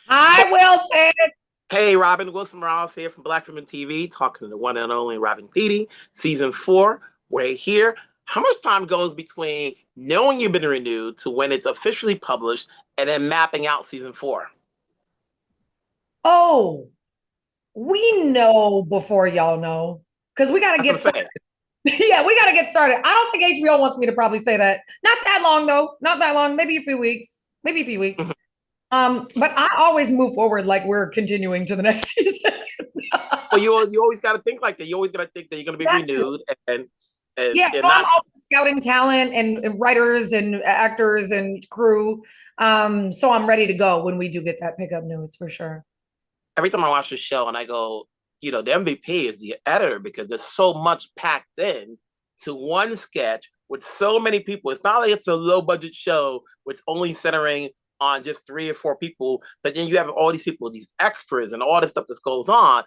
I will say it. Hey, Robin, Wilson Morales here from Black Women TV, talking to the one and only Robin Thede, season 4. We're here. How much time goes between knowing you've been renewed to when it's officially published and then mapping out season 4? Oh, we know before y'all know because we got to That's what get I'm started. saying. Yeah, we got to get started. I don't think HBO wants me to probably say that. Not that long though. Not that long. Maybe a few weeks. Maybe a few weeks. But I always move forward like we're continuing to the next season. Well, you always got to think like that. You always got to think that you're going to be That's true. renewed and Yeah, and so I'm not. always scouting talent and writers and actors and crew. So I'm ready to go when we do get that pickup news for sure. Every time I watch the show and I go, the MVP is the editor because there's so much packed in to one sketch with so many people. It's not like it's a low budget show where it's only centering on just 3 or 4 people, but then you have all these people, these extras, and all this stuff that goes on.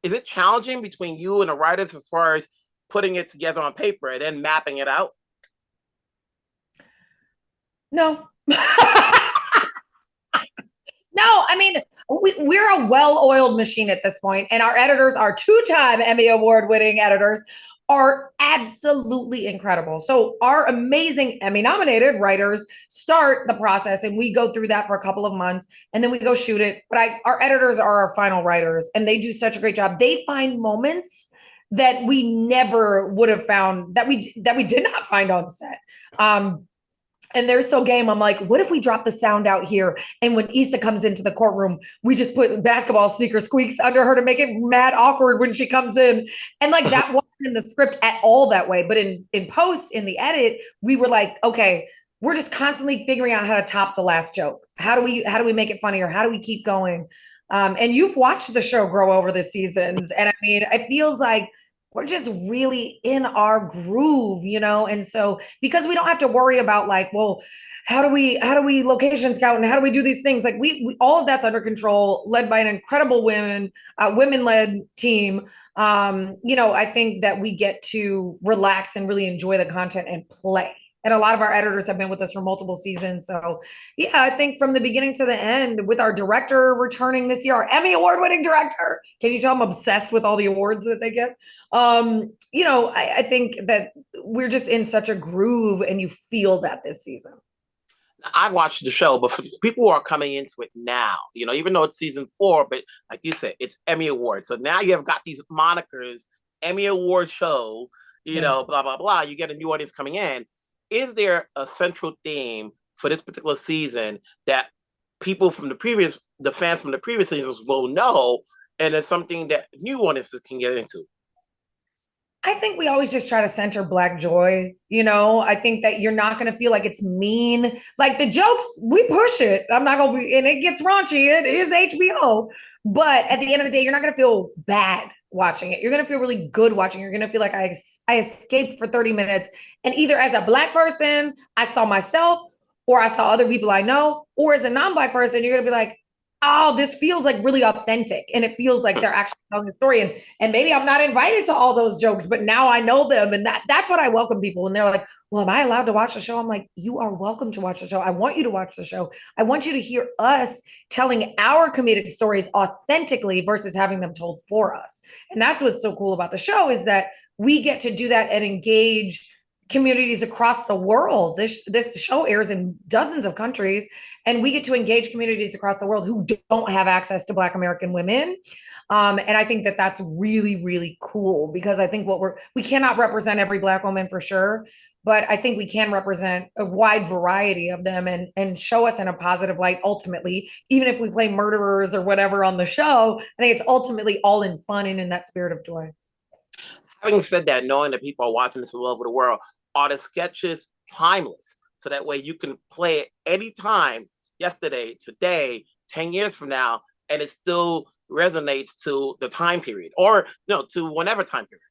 Is it challenging between you and the writers as far as putting it together on paper and then mapping it out? No. No, I mean, we're a well-oiled machine at this point, and our editors, our two-time Emmy Award-winning editors, are absolutely incredible. So our amazing Emmy-nominated writers start the process, and we go through that for a couple of months, and then we go shoot it. But our editors are our final writers, and they do such a great job. They find moments that we never would have found that we did not find on set. And they're so game. I'm like, what if we drop the sound out here? And when Issa comes into the courtroom, we just put basketball sneaker squeaks under her to make it mad awkward when she comes in. And like that wasn't in the script at all that way. But in post, in the edit, we were like, okay, we're just constantly figuring out how to top the last joke. How do we make it funnier? How do we keep going? And you've watched the show grow over the seasons. And I mean, it feels like we're just really in our groove, And so because we don't have to worry about like, well, how do we location scout and how do we do these things? Like we all of that's under control, led by an incredible women-led team. I think that we get to relax and really enjoy the content and play. And a lot of our editors have been with us for multiple seasons. So, yeah, I think from the beginning to the end, with our director returning this year, our Emmy Award-winning director, can you tell I'm obsessed with all the awards that they get? I think that we're just in such a groove, and you feel that this season. I've watched the show, but for people who are coming into it now, even though it's season 4, but like you said, it's Emmy Awards. So now you have got these monikers, Emmy Award show, Yeah. blah, blah, blah. You get a new audience coming in. Is there a central theme for this particular season that the fans from the previous seasons will know, and it's something that new audiences can get into? I think we always just try to center Black joy. I think that you're not going to feel like it's mean. Like the jokes, we push it. I'm not going to be, and it gets raunchy. It is HBO. But at the end of the day, you're not going to feel bad watching it. You're going to feel really good watching. You're going to feel like I escaped for 30 minutes. And either as a Black person, I saw myself, or I saw other people I know, or as a non-Black person, you're going to be like, oh, this feels like really authentic, and it feels like they're actually telling a story. And maybe I'm not invited to all those jokes, but now I know them. And that's what I welcome people when they're like, well, am I allowed to watch the show? I'm like, you are welcome to watch the show. I want you to watch the show. I want you to hear us telling our comedic stories authentically versus having them told for us. And that's what's so cool about the show, is that we get to do that and engage communities across the world. This show airs in dozens of countries, and we get to engage communities across the world who don't have access to Black American women. And I think that that's really, really cool, because I think we cannot represent every Black woman for sure, but I think we can represent a wide variety of them and show us in a positive light. Ultimately, even if we play murderers or whatever on the show, I think it's ultimately all in fun and in that spirit of joy. Having said that, knowing that people are watching this all over the world, are the sketches timeless? So that way you can play it anytime, yesterday, today, 10 years from now, and it still resonates to the time period, or to whatever time period.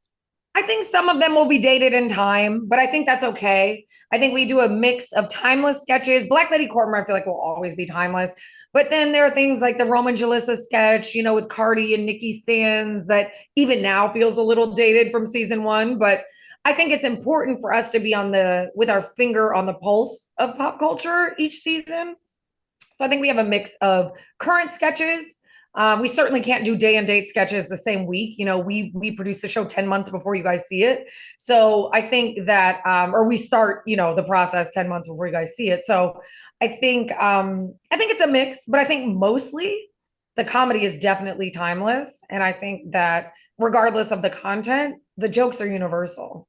I think some of them will be dated in time, but I think that's okay. I think we do a mix of timeless sketches. Black Lady Courtroom, I feel like, will always be timeless. But then there are things like the Roman Jalissa sketch, with Cardi and Nikki Sands, that even now feels a little dated from season 1. But I think it's important for us to be with our finger on the pulse of pop culture each season. So I think we have a mix of current sketches. We certainly can't do day and date sketches the same week. We produce the show 10 months before you guys see it. So I think that, or we start, the process 10 months before you guys see it. So I think it's a mix, but I think mostly the comedy is definitely timeless. And I think that regardless of the content, the jokes are universal.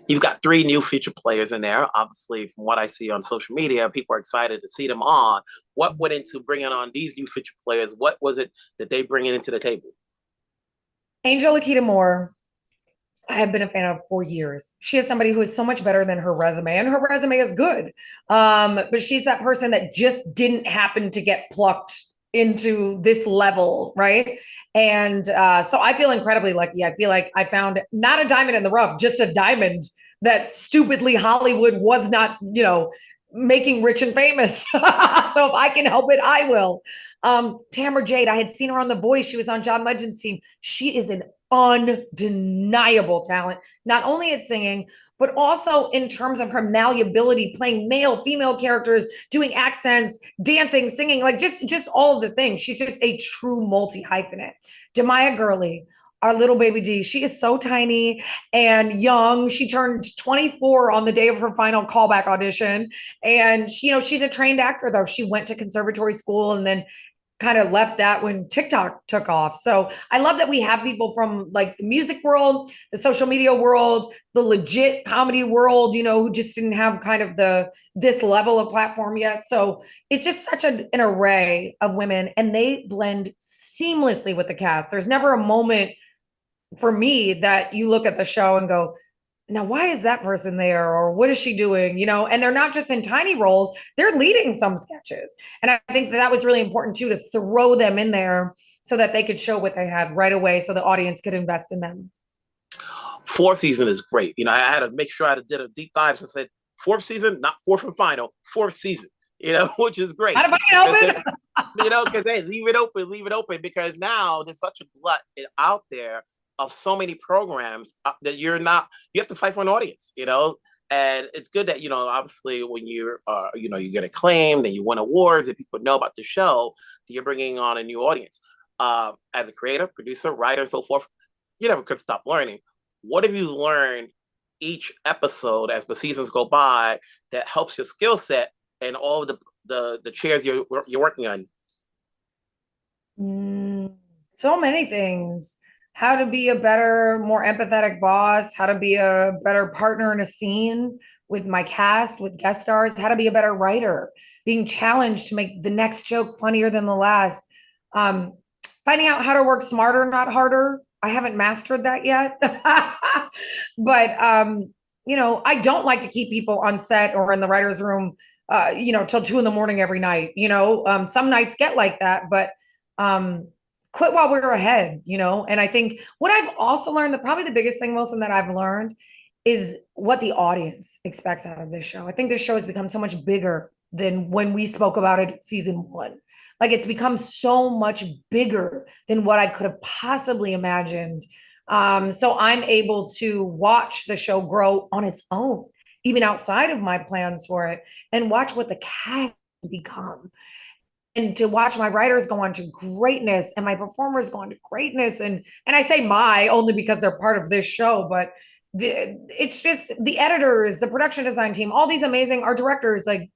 You've got 3 new feature players in there. Obviously, from what I see on social media, people are excited to see them on. What went into bringing on these new feature players? What was it that they bring into the table? Angel Laketa Moore, I have been a fan of for years. She is somebody who is so much better than her resume, and her resume is good. But she's that person that just didn't happen to get plucked into this level, right? And so I feel incredibly lucky. I feel like I found not a diamond in the rough, just a diamond that stupidly Hollywood was not, making rich and famous. So if I can help it, I will. Tamara Jade, I had seen her on The Voice. She was on John Legend's team. She is an undeniable talent, not only at singing, but also in terms of her malleability, playing male, female characters, doing accents, dancing, singing, like just all of the things. She's just a true multi-hyphenate. DaMya Gurley, our little baby D, she is so tiny and young. She turned 24 on the day of her final callback audition. And, she's a trained actor, though. She went to conservatory school and then kind of left that when TikTok took off. So I love that we have people from like the music world, the social media world, the legit comedy world, who just didn't have kind of this level of platform yet. So it's just such an array of women, and they blend seamlessly with the cast. There's never a moment for me that you look at the show and go, now why is that person there, or what is she doing, and they're not just in tiny roles, they're leading some sketches. And I think that was really important too, to throw them in there so that they could show what they had right away, so the audience could invest in them. 4th season is great. I had to make sure I did a deep dive. So I said 4th season, not 4th and final, 4th season, which is great. How do I help it? Because hey, leave it open, because now there's such a glut out there of so many programs that you have to fight for an audience, and it's good that, obviously when you're, you get acclaimed and you win awards and people know about the show, you're bringing on a new audience. As a creator, producer, writer, and so forth, you never could stop learning. What have you learned each episode as the seasons go by that helps your skill set and all of the chairs you're working on? So many things. How to be a better, more empathetic boss, how to be a better partner in a scene with my cast, with guest stars, how to be a better writer, being challenged to make the next joke funnier than the last, finding out how to work smarter, not harder. I haven't mastered that yet. But, I don't like to keep people on set or in the writer's room, till 2 a.m. every night. Some nights get like that, but quit while we're ahead, and I think what I've also learned, that probably the biggest thing, Wilson, that I've learned is what the audience expects out of this show. I think this show has become so much bigger than when we spoke about it at season 1. Like, it's become so much bigger than what I could have possibly imagined. So I'm able to watch the show grow on its own, even outside of my plans for it, and watch what the cast become. And to watch my writers go on to greatness and my performers go on to greatness. And I say my only because they're part of this show, but it's just the editors, the production design team, all these amazing art directors, like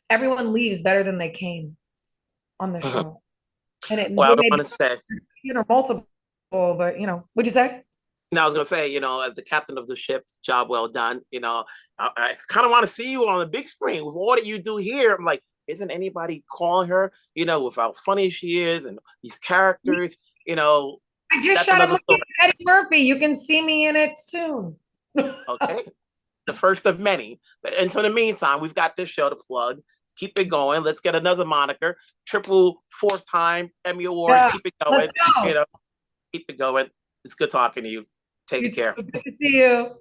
everyone leaves better than they came on the show. And it well, I don't want to say, multiple, but what'd you say? No, I was gonna say, as the captain of the ship, job well done. I kind of want to see you on the big screen with all that you do here. I'm like, isn't anybody calling her, with how funny she is and these characters, I just shot a movie with Eddie Murphy. You can see me in it soon. Okay. The first of many. But until the meantime, we've got this show to plug. Keep it going. Let's get another moniker. 4th time Emmy Award. Yeah, keep it going. Go. Keep it going. It's good talking to you. Take care. Good to see you.